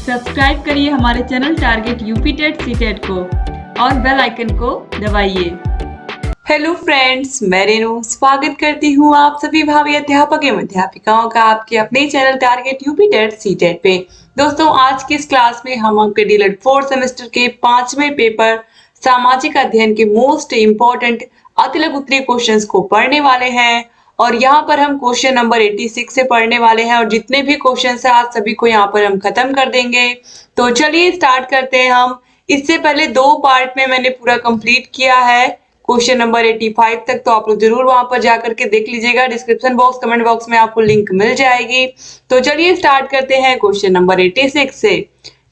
Subscribe करिए हमारे channel target UP TET CTET को और बेल आइकन को दबाइए। हेलो फ्रेंड्स, मैं रेनू स्वागत करती हूँ आप सभी भावी अध्यापक एवं अध्यापिकाओं का आपके अपने channel target UP TET CTET पे। दोस्तों, आज की इस क्लास में हम आपके डीएलएड 4th सेमेस्टर के 5वें पेपर सामाजिक अध्ययन के मोस्ट इम्पोर्टेंट अतिलघु उत्तरीय क्वेश्चंस को पढ़ने वाले हैं और यहाँ पर हम क्वेश्चन नंबर 86 से पढ़ने वाले हैं और जितने भी क्वेश्चन है आज सभी को यहाँ पर हम खत्म कर देंगे। तो चलिए स्टार्ट करते हैं हम। इससे पहले 2 पार्ट में मैंने पूरा कंप्लीट किया है क्वेश्चन नंबर 85 तक, तो आप लोग जरूर वहां पर जाकर के देख लीजिएगा। डिस्क्रिप्शन बॉक्स कमेंट बॉक्स में आपको लिंक मिल जाएगी। तो चलिए स्टार्ट करते हैं क्वेश्चन नंबर 86 से।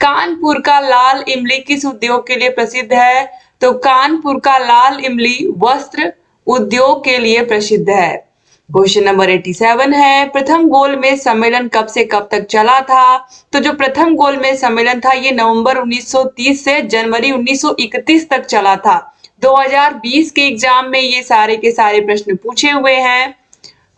कानपुर का लाल इमली किस उद्योग के लिए प्रसिद्ध है? तो कानपुर का लाल इमली वस्त्र उद्योग के लिए प्रसिद्ध है। क्वेश्चन नंबर 87 है, प्रथम गोलमेज सम्मेलन कब से कब तक चला था? तो जो प्रथम गोलमेज सम्मेलन था ये नवंबर 1930 से जनवरी 1931 तक चला था। 2020 के एग्जाम में ये सारे के सारे प्रश्न पूछे हुए हैं।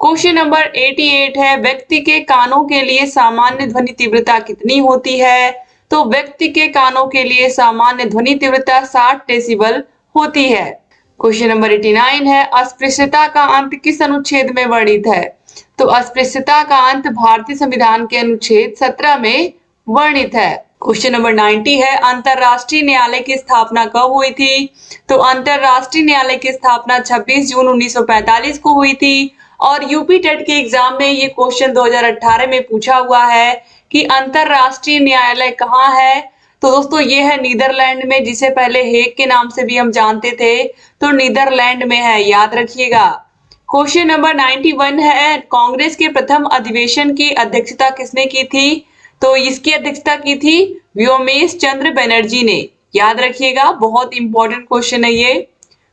क्वेश्चन नंबर 88 है, व्यक्ति के कानों के लिए सामान्य ध्वनि तीव्रता कितनी होती है? तो व्यक्ति के कानों के लिए सामान्य ध्वनि तीव्रता 60 डेसिबल होती है। क्वेश्चन नंबर 89 है, अस्पृश्यता का अंत किस अनुच्छेद में वर्णित है? तो अस्पृश्यता का अंत भारतीय संविधान के अनुच्छेद 17 में वर्णित है। क्वेश्चन नंबर 90 है, अंतरराष्ट्रीय न्यायालय की स्थापना कब हुई थी? तो अंतरराष्ट्रीय न्यायालय की स्थापना 26 जून 1945 को हुई थी और यूपी टेट के एग्जाम में ये क्वेश्चन 2018 में पूछा हुआ है कि अंतरराष्ट्रीय न्यायालय कहाँ है? तो दोस्तों ये है नीदरलैंड में, जिसे पहले हेग के नाम से भी हम जानते थे, तो नीदरलैंड में है, याद रखिएगा। क्वेश्चन नंबर 91 है, कांग्रेस के प्रथम अधिवेशन की अध्यक्षता किसने की थी? तो इसकी अध्यक्षता की थी व्योमेश चंद्र बनर्जी ने, याद रखिएगा, बहुत इंपॉर्टेंट क्वेश्चन है ये।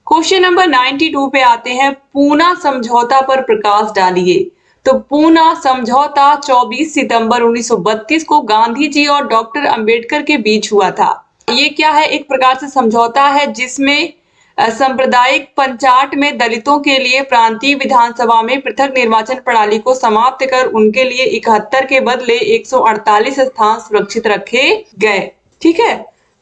क्वेश्चन नंबर 92 पे आते हैं, पूना समझौता पर प्रकाश डालिए। तो पूना समझौता 24 सितंबर 1932 को गांधी जी और डॉक्टर अंबेडकर के बीच हुआ था। ये क्या है? एक प्रकार से समझौता है जिसमें सांप्रदायिक पंचाट में दलितों के लिए प्रांतीय विधानसभा में पृथक निर्वाचन प्रणाली को समाप्त कर उनके लिए 71 के बदले 148 स्थान सुरक्षित रखे गए। ठीक है,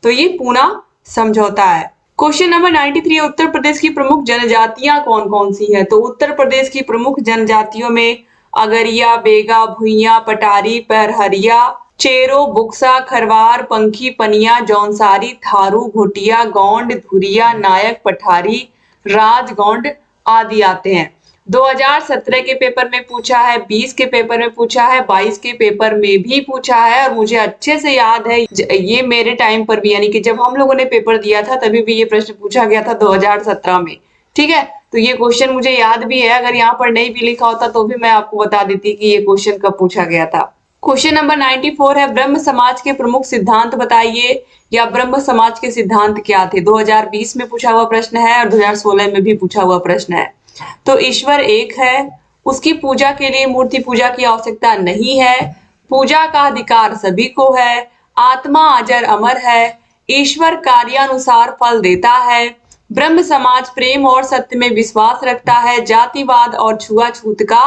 तो ये पूना समझौता है। क्वेश्चन नंबर 93, उत्तर प्रदेश की प्रमुख जनजातियां कौन कौन सी है? तो उत्तर प्रदेश की प्रमुख जनजातियों में अगरिया, बेगा, भुइया, पटारी, परहरिया, चेरो, बुक्सा, खरवार, पंखी, पनिया, जौनसारी, थारू, घोटिया, गौंड, धुरिया, नायक, पठारी, राजगौंड आदि आते हैं। 2017 के पेपर में पूछा है, 20 के पेपर में पूछा है, 22 के पेपर में भी पूछा है और मुझे अच्छे से याद है ये मेरे टाइम पर भी, यानी कि जब हम लोगों ने पेपर दिया था तभी भी ये प्रश्न पूछा गया था 2017 में। ठीक है, तो ये क्वेश्चन मुझे याद भी है। अगर यहाँ पर नहीं भी लिखा होता तो भी मैं आपको बता देती कि ये क्वेश्चन कब पूछा गया था। क्वेश्चन नंबर 94 है, ब्रह्म समाज के प्रमुख सिद्धांत बताइए, या ब्रह्म समाज के सिद्धांत क्या थे? 2020 में पूछा हुआ प्रश्न है और 2016 में भी पूछा हुआ प्रश्न है। तो ईश्वर एक है, उसकी पूजा के लिए मूर्ति पूजा की आवश्यकता नहीं है, पूजा का अधिकार सभी को है, आत्मा अजर अमर है, ईश्वर कार्यानुसार फल देता है, ब्रह्म समाज प्रेम और सत्य में विश्वास रखता है, जातिवाद और छुआछूत का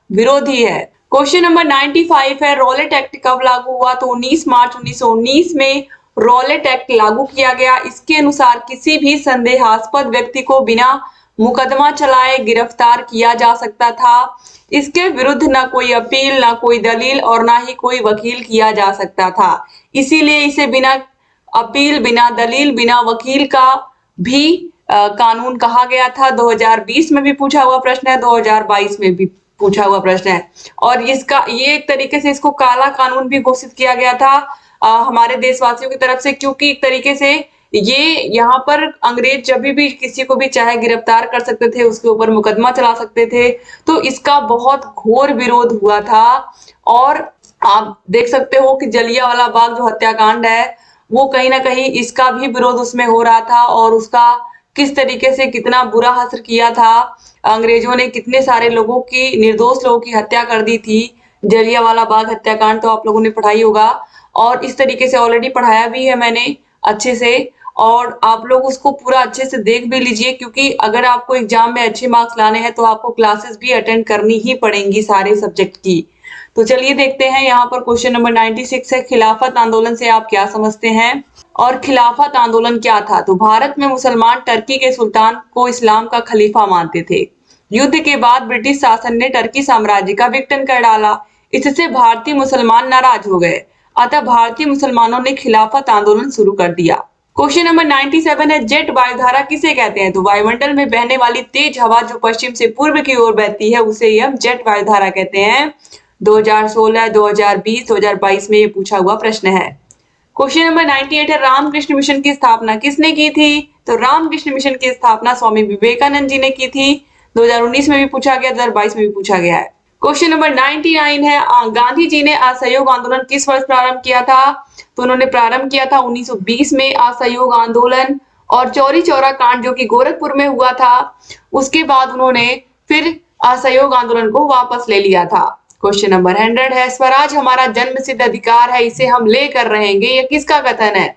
विरोधी है। क्वेश्चन नंबर 95 है, रॉलेट एक्ट कब लागू हुआ? तो 19 मार्च 1919 में रॉलेट एक्ट लागू किया गया। इसके अनुसार किसी भी संदेहास्पद व्यक्ति को बिना मुकदमा चलाए गिरफ्तार किया जा सकता था। इसके विरुद्ध ना कोई अपील, ना कोई दलील और ना ही कोई वकील किया जा सकता था। इसीलिए इसे बिना अपील, बिना दलील, बिना वकील का भी कानून कहा गया था। 2020 में भी पूछा हुआ प्रश्न है, 2022 में भी पूछा हुआ प्रश्न है और इसका ये एक तरीके से इसको काला कानून भी घोषित किया गया था हमारे देशवासियों की तरफ से, क्योंकि एक तरीके से ये यहाँ पर अंग्रेज जब भी किसी को भी चाहे गिरफ्तार कर सकते थे, उसके ऊपर मुकदमा चला सकते थे, तो इसका बहुत घोर विरोध हुआ था। और आप देख सकते हो कि जलियांवाला बाग जो हत्याकांड है वो कहीं ना कहीं इसका भी विरोध उसमें हो रहा था और उसका किस तरीके से कितना बुरा असर किया था। अंग्रेजों ने कितने सारे लोगों की, निर्दोष लोगों की हत्या कर दी थी। जलियांवाला बाग हत्याकांड तो आप लोगों ने पढ़ाई होगा और इस तरीके से ऑलरेडी पढ़ाया भी है मैंने अच्छे से, और आप लोग उसको पूरा अच्छे से देख भी लीजिए, क्योंकि अगर आपको एग्जाम में अच्छे मार्क्स लाने हैं तो आपको क्लासेस भी अटेंड करनी ही पड़ेंगी सारे सब्जेक्ट की। तो चलिए देखते हैं यहाँ पर क्वेश्चन नंबर 96 है, खिलाफत आंदोलन से आप क्या समझते हैं और खिलाफत आंदोलन क्या था। तो भारत में मुसलमान टर्की के सुल्तान को इस्लाम का खलीफा मानते थे। युद्ध के बाद ब्रिटिश शासन ने टर्की साम्राज्य का विघटन कर डाला। इससे भारतीय मुसलमान नाराज हो गए, अतः भारतीय मुसलमानों ने खिलाफत आंदोलन शुरू कर दिया। क्वेश्चन नंबर 97 है, जेट वायुधारा किसे कहते हैं। तो वायुमंडल में बहने वाली तेज हवा जो पश्चिम से पूर्व की ओर बहती है उसे ही हम जेट वायुधारा कहते हैं। 2016, 2020, 2022 में ये पूछा हुआ प्रश्न है। क्वेश्चन नंबर 98 है, रामकृष्ण मिशन की स्थापना किसने की थी। तो रामकृष्ण मिशन की स्थापना स्वामी विवेकानंद जी ने की थी। 2019 में भी पूछा गया, 2022 में भी पूछा गया है। क्वेश्चन नंबर 99 है, गांधी जी ने असहयोग आंदोलन किस वर्ष प्रारंभ किया था। तो उन्होंने प्रारंभ किया था 1920 में असहयोग आंदोलन, और चौरी चौरा कांड जो कि गोरखपुर में हुआ था उसके बाद उन्होंने फिर असहयोग आंदोलन को वापस ले लिया था। क्वेश्चन नंबर 100 है, स्वराज हमारा जन्मसिद्ध अधिकार है, इसे हम लेकर रहेंगे, यह किसका कथन है।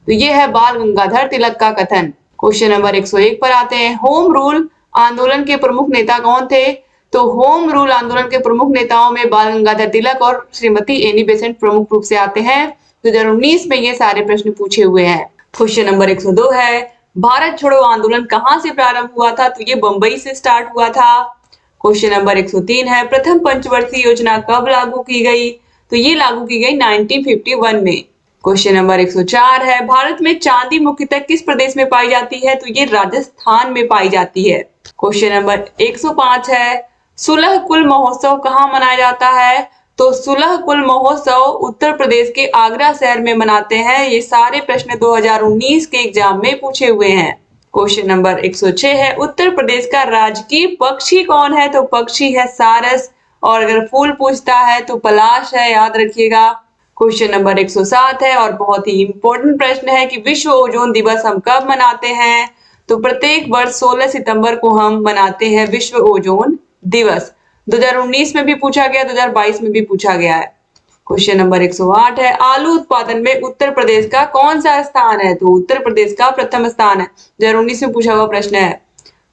तो यह है बाल गंगाधर तिलक का कथन। क्वेश्चन नंबर 101 पर आते हैं, होम रूल आंदोलन के प्रमुख नेता कौन थे। तो होम रूल आंदोलन के प्रमुख नेताओं में बाल गंगाधर तिलक और श्रीमती एनी बेसेंट प्रमुख रूप से आते हैं। 2019 में ये सारे प्रश्न पूछे हुए हैं। क्वेश्चन नंबर 102 है, भारत छोड़ो आंदोलन कहां से प्रारंभ हुआ था। तो ये बंबई से स्टार्ट हुआ था। क्वेश्चन नंबर 103 है, प्रथम पंचवर्षीय योजना कब लागू की गई। तो ये लागू की गई 1951 में। क्वेश्चन नंबर 104 है, भारत में चांदी मुख्यतः किस प्रदेश में पाई जाती है। तो ये राजस्थान में पाई जाती है। क्वेश्चन नंबर 105 है, सुलह कुल महोत्सव कहाँ मनाया जाता है। तो सुलह कुल महोत्सव उत्तर प्रदेश के आगरा शहर में मनाते हैं। ये सारे प्रश्न 2019 के एग्जाम में पूछे हुए हैं। क्वेश्चन नंबर 106 है, उत्तर प्रदेश का राजकीय पक्षी कौन है। तो पक्षी है सारस, और अगर फूल पूछता है तो पलाश है, याद रखिएगा। क्वेश्चन नंबर 107 है, और बहुत ही इंपॉर्टेंट प्रश्न है कि विश्व ओजोन दिवस हम कब मनाते हैं। तो प्रत्येक वर्ष 16 सितंबर को हम मनाते हैं विश्व ओजोन दिवस। 2019 में भी पूछा गया, 2022 में भी पूछा गया है। क्वेश्चन नंबर 108 है, आलू उत्पादन में उत्तर प्रदेश का कौन सा स्थान है। तो उत्तर प्रदेश का प्रथम स्थान है। 2019 में पूछा हुआ प्रश्न है।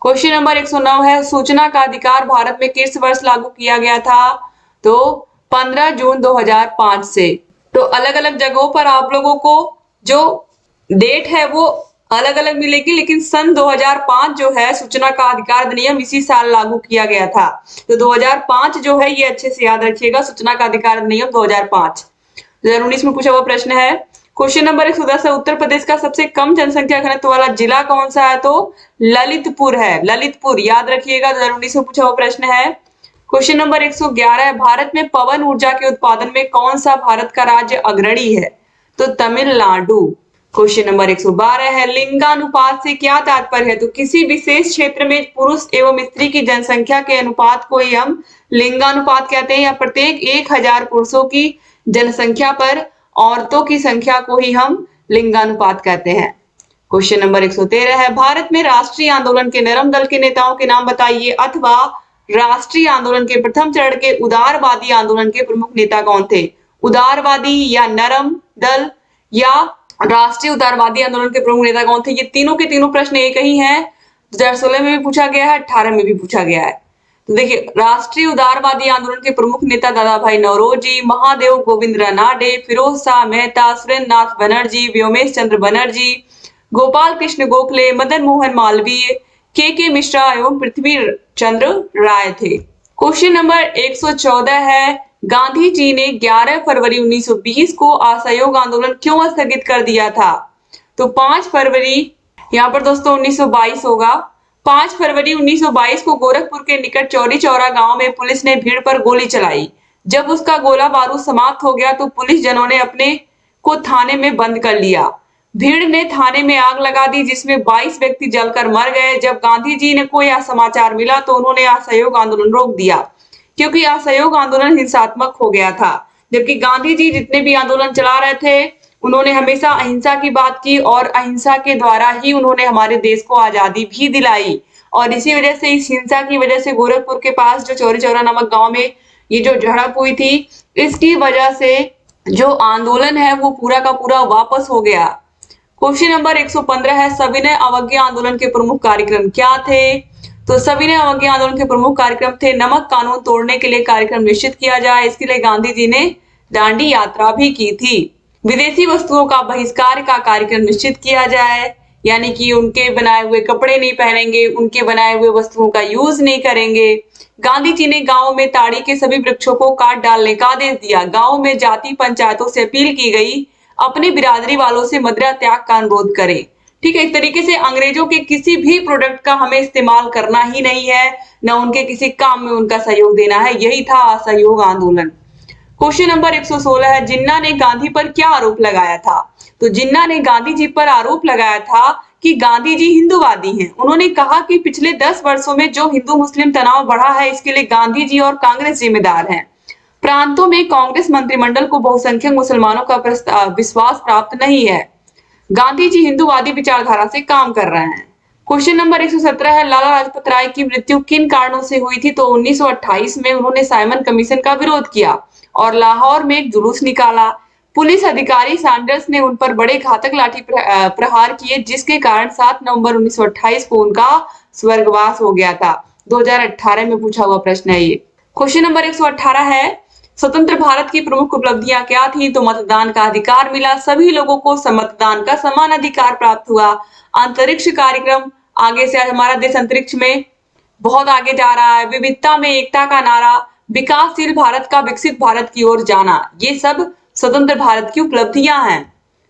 क्वेश्चन नंबर 109 है, सूचना का अधिकार भारत में किस वर्ष लागू किया गया था। तो 15 जून 2005 से। तो अलग अलग जगहों पर आप लोगों को जो डेट है वो अलग अलग मिलेगी, लेकिन सन 2005 जो है सूचना का अधिकार अधिनियम इसी साल लागू किया गया था। तो 2005 जो है ये अच्छे से याद रखिएगा, सूचना का अधिकार अधिनियम 2005। 2019 में पूछा हुआ प्रश्न है। क्वेश्चन नंबर 110 है, उत्तर प्रदेश का सबसे कम जनसंख्या घनत्व वाला जिला कौन सा है। तो ललितपुर है, ललितपुर याद रखिएगा। 2019 में पूछा हुआ प्रश्न है। क्वेश्चन नंबर 111 है, भारत में पवन ऊर्जा के उत्पादन में कौन सा भारत का राज्य अग्रणी है। तो तमिलनाडु। क्वेश्चन नंबर 112 है, लिंगानुपात से क्या तात्पर्य है। तो किसी विशेष क्षेत्र में पुरुष एवं स्त्री की जनसंख्या के अनुपात को ही हम लिंगानुपात कहते हैं, या प्रत्येक 1000 पुरुषों की जनसंख्या पर औरतों की संख्या को ही हम लिंगानुपात कहते हैं। क्वेश्चन नंबर 113 है, भारत में राष्ट्रीय आंदोलन के नरम दल के नेताओं के नाम बताइए, अथवा राष्ट्रीय आंदोलन के प्रथम चरण के उदारवादी आंदोलन के प्रमुख नेता कौन थे। उदारवादी या नरम दल या राष्ट्रीय उदारवादी आंदोलन के प्रमुख नेता कौन थे। ये तीनों के तीनों प्रश्न एक ही हैं। 2016 में भी पूछा गया है, 18 में भी पूछा गया है। तो देखिए, राष्ट्रीय उदारवादी आंदोलन के प्रमुख नेता दादा भाई नौरोजी, महादेव गोविंद रानाडे, फिरोज शाह मेहता, सुरेंद्र नाथ बनर्जी, व्योमेश चंद्र बनर्जी, गोपाल कृष्ण गोखले, मदन मोहन मालवीय, के मिश्रा एवं पृथ्वी चंद्र राय थे। क्वेश्चन नंबर 114 है, गांधी जी ने 11 फरवरी 1920 को असहयोग आंदोलन क्यों स्थगित कर दिया था। तो 5 फरवरी, यहाँ पर दोस्तों 1922 होगा। 5 फरवरी 1922 को गोरखपुर के निकट चौरी चौरा गांव में पुलिस ने भीड़ पर गोली चलाई। जब उसका गोला बारूद समाप्त हो गया तो पुलिस जनों ने अपने को थाने में बंद कर लिया। भीड़ ने थाने में आग लगा दी, जिसमें 22 व्यक्ति जलकर मर गए। जब गांधी जी ने को यह समाचार मिला तो उन्होंने असहयोग आंदोलन रोक दिया, क्योंकि असहयोग आंदोलन हिंसात्मक हो गया था। जबकि गांधी जी जितने भी आंदोलन चला रहे थे उन्होंने हमेशा अहिंसा की बात की, और अहिंसा के द्वारा ही उन्होंने हमारे देश को आजादी भी दिलाई। और इसी वजह से, इस हिंसा की वजह से गोरखपुर के पास जो चौरी चौरा नामक गांव में ये जो झड़प हुई थी, इसकी वजह से जो आंदोलन है वो पूरा का पूरा वापस हो गया। क्वेश्चन नंबर 115 है, सविनय अवज्ञा आंदोलन के प्रमुख कार्यक्रम क्या थे। तो सविनय अवज्ञा आंदोलन के प्रमुख कार्यक्रम थे नमक कानून तोड़ने के लिए कार्यक्रम निश्चित किया जाए, इसके लिए गांधी जी ने दांडी यात्रा भी की थी। विदेशी वस्तुओं का बहिष्कार का कार्यक्रम निश्चित किया जाए, यानी कि उनके बनाए हुए कपड़े नहीं पहनेंगे, उनके बनाए हुए वस्तुओं का यूज नहीं करेंगे। गांधी जी ने गांव में ताड़ी के सभी वृक्षों को काट डालने का आदेश दिया। गांव में जाति पंचायतों से अपील की गई अपनी बिरादरी वालों से मदिरा त्याग का अनुरोध करें। ठीक है, एक तरीके से अंग्रेजों के किसी भी प्रोडक्ट का हमें इस्तेमाल करना ही नहीं है, न उनके किसी काम में उनका सहयोग देना है। यही था असहयोग आंदोलन। क्वेश्चन नंबर 116 है, जिन्ना ने गांधी पर क्या आरोप लगाया था? तो जिन्ना ने गांधी जी पर आरोप लगाया था कि गांधी जी हिंदूवादी हैं। उन्होंने कहा कि पिछले 10 वर्षों में जो हिंदू मुस्लिम तनाव बढ़ा है, इसके लिए गांधी जी और कांग्रेस जिम्मेदार हैं। प्रांतों में कांग्रेस मंत्रिमंडल को बहुसंख्यक मुसलमानों का विश्वास प्राप्त नहीं है। गांधी जी हिंदूवादी विचारधारा से काम कर रहे हैं। क्वेश्चन नंबर 117 है, लाला लाजपत राय की मृत्यु किन कारणों से हुई थी? तो 1928 में उन्होंने साइमन कमीशन का विरोध किया और लाहौर में एक जुलूस निकाला। पुलिस अधिकारी सैंडर्स ने उन पर बड़े घातक लाठी प्रहार किए, जिसके कारण 7 नवंबर 1928 को उनका स्वर्गवास हो गया था। 2018 में पूछा हुआ प्रश्न है ये। क्वेश्चन नंबर 118 है, स्वतंत्र भारत की प्रमुख उपलब्धियां क्या थी? तो मतदान का अधिकार मिला, सभी लोगों को मतदान का समान अधिकार प्राप्त हुआ। अंतरिक्ष कार्यक्रम, आगे से आज हमारा देश अंतरिक्ष में बहुत आगे जा रहा है। विविधता में एकता का नारा, विकासशील भारत का विकसित भारत की ओर जाना, ये सब स्वतंत्र भारत की उपलब्धियां हैं।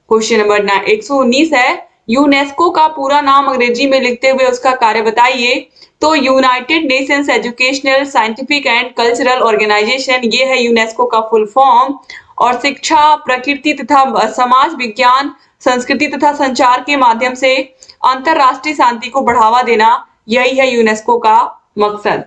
क्वेश्चन नंबर 119 है, यूनेस्को का पूरा नाम अंग्रेजी में लिखते हुए उसका कार्य बताइए। तो United Nations Educational Scientific and Cultural Organization, ये है यूनेस्को का फुल फॉर्म। और शिक्षा, प्रकृति तथा समाज विज्ञान, संस्कृति तथा संचार के माध्यम से अंतरराष्ट्रीय शांति को बढ़ावा देना, यही है यूनेस्को का मकसद।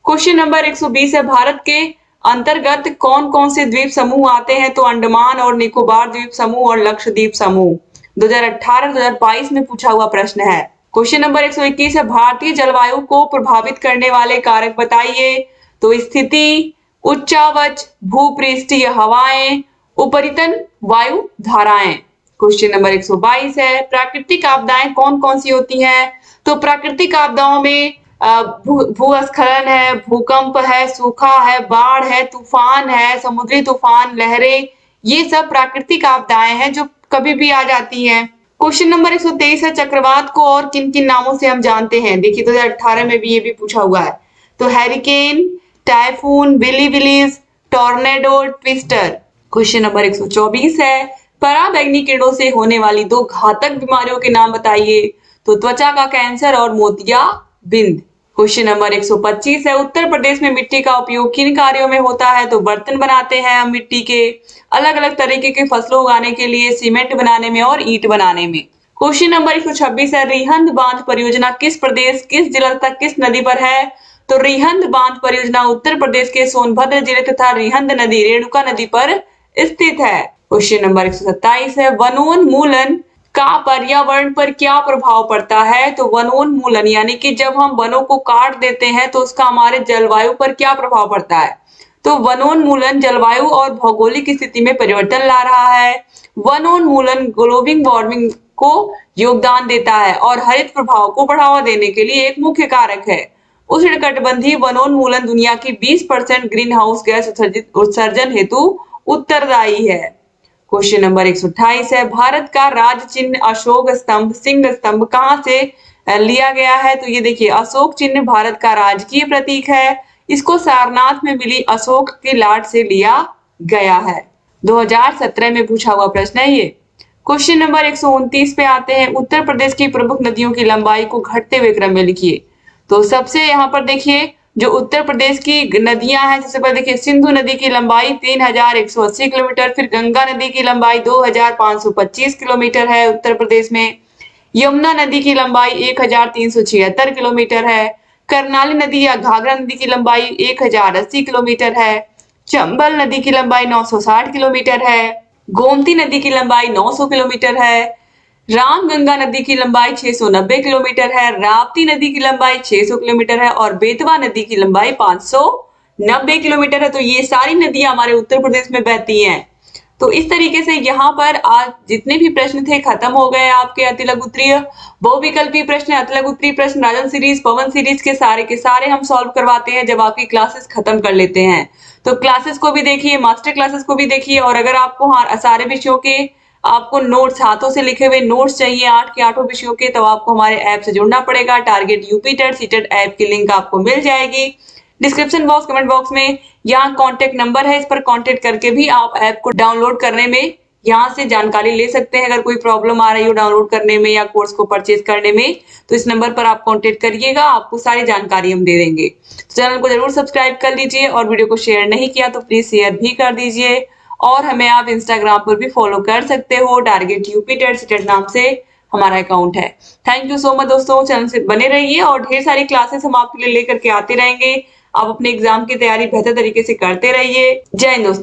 क्वेश्चन नंबर 120 है, भारत के अंतर्गत कौन कौन से द्वीप समूह आते हैं? तो अंडमान और निकोबार द्वीप समूह और लक्षद्वीप समूह। 2018-2022 में पूछा हुआ प्रश्न है। क्वेश्चन नंबर 121 है, भारतीय जलवायु को प्रभावित करने वाले कारक बताइए। तो स्थिति, उच्चावच, भूपृष्ठीय हवाएं, उपरितन वायु धाराएं। क्वेश्चन नंबर 122 है, प्राकृतिक आपदाएं कौन कौन सी होती हैं? तो प्राकृतिक आपदाओं में भूस्खलन है, भूकंप है, सूखा है, बाढ़ है, तूफान है, समुद्री तूफान, लहरें, ये सब प्राकृतिक आपदाएं हैं जो कभी भी आ जाती हैं। क्वेश्चन नंबर 123 है, चक्रवात को और किन किन नामों से हम जानते हैं? देखिए 2018 में भी ये भी पूछा हुआ है। तो hurricane, typhoon, billy willies, tornado, twister. Question number 124 है, पराबैंगनी किरणों से होने वाली 2 घातक बीमारियों के नाम बताइए। तो त्वचा का कैंसर और मोतियाबिंद। क्वेश्चन नंबर 125 है, उत्तर प्रदेश में मिट्टी का उपयोग किन कार्यों में होता है? तो बर्तन बनाते हैं हम मिट्टी के, अलग अलग तरीके के फसलों उगाने के लिए, सीमेंट बनाने में और ईंट बनाने में। क्वेश्चन नंबर 126 है, रिहंद बांध परियोजना किस प्रदेश, किस जिला तथा किस नदी पर है? तो रिहंद बांध परियोजना उत्तर प्रदेश के सोनभद्र जिले तथा रिहंद नदी रेणुका नदी पर स्थित है। क्वेश्चन नंबर 127 है, वनोन्मूलन का पर्यावरण पर क्या प्रभाव पड़ता है? तो वनोन्मूलन यानी कि जब हम वनों को काट देते हैं तो उसका हमारे जलवायु पर क्या प्रभाव पड़ता है? तो वनोन्मूलन जलवायु और भौगोलिक स्थिति में परिवर्तन ला रहा है। वनोन्मूलन ग्लोबल वार्मिंग को योगदान देता है और हरित प्रभाव को बढ़ावा देने के लिए एक मुख्य कारक है। उष्णकटिबंधीय वनोन्मूलन दुनिया की 20% ग्रीन हाउस गैस उत्सर्जन हेतु उत्तरदायी है। क्वेश्चन नंबर 128 है, भारत का राज चिन्ह अशोक स्तंभ, सिंह स्तंभ कहां से लिया गया है? तो ये देखिए, अशोक चिन्ह भारत का राजकीय प्रतीक है। इसको सारनाथ में मिली अशोक की लाट से लिया गया है। 2017 में पूछा हुआ प्रश्न है ये। क्वेश्चन नंबर 129 पे आते हैं, उत्तर प्रदेश की प्रमुख नदियों की लंबाई को घटते हुए क्रम में लिखिए। तो सबसे यहाँ पर देखिए जो उत्तर प्रदेश की नदियां हैं, सबसे पहले देखिए सिंधु नदी की लंबाई 3180 किलोमीटर, फिर गंगा नदी की लंबाई 2525 किलोमीटर है उत्तर प्रदेश में। यमुना नदी की लंबाई 1376 किलोमीटर है। करनाली नदी या घाघरा नदी की लंबाई 1080 किलोमीटर है। चंबल नदी की लंबाई 960 किलोमीटर है। गोमती नदी की लंबाई 900 किलोमीटर है। रामगंगा नदी की लंबाई 690 किलोमीटर है। राप्ती नदी की लंबाई 600 किलोमीटर है और बेतवा नदी की लंबाई 590 किलोमीटर है। तो ये सारी नदियां हमारे उत्तर प्रदेश में बहती हैं। तो इस तरीके से यहाँ पर आज जितने भी प्रश्न थे खत्म हो गए आपके अतिलघु उत्तरीय, बहुविकल्पीय प्रश्न, अतिलघु उत्तरीय प्रश्न, राजन सीरीज, पवन सीरीज के सारे हम सॉल्व करवाते हैं जब आपकी क्लासेस खत्म कर लेते हैं। तो क्लासेस को भी देखिए, मास्टर क्लासेस को भी देखिए, और अगर आपको सारे विषयों के आपको नोट्स हाथों से लिखे हुए नोट्स चाहिए 8 के 8 विषयों के, तो आपको हमारे ऐप से जुड़ना पड़ेगा। Target UP TET CTET app की लिंक आपको मिल जाएगी डिस्क्रिप्शन बॉक्स, कमेंट बॉक्स में। यहाँ कॉन्टेक्ट नंबर है, इस पर कॉन्टेक्ट करके भी आप ऐप को डाउनलोड करने में यहाँ से जानकारी ले सकते हैं। अगर कोई प्रॉब्लम आ रही हो डाउनलोड करने में या कोर्स को परचेज करने में, तो इस नंबर पर आप कॉन्टेक्ट करिएगा, आपको सारी जानकारी हम दे देंगे। चैनल को जरूर सब्सक्राइब कर लीजिए, और वीडियो को शेयर नहीं किया तो प्लीज शेयर भी कर दीजिए। और हमें आप इंस्टाग्राम पर भी फॉलो कर सकते हो, टारगेट यूपी टेट सीटेट नाम से हमारा अकाउंट है। थैंक यू सो मच दोस्तों, चैनल से बने रहिए और ढेर सारी क्लासेस हम आपके लिए लेकर के आते रहेंगे। आप अपने एग्जाम की तैयारी बेहतर तरीके से करते रहिए। जय हिंद दोस्तों।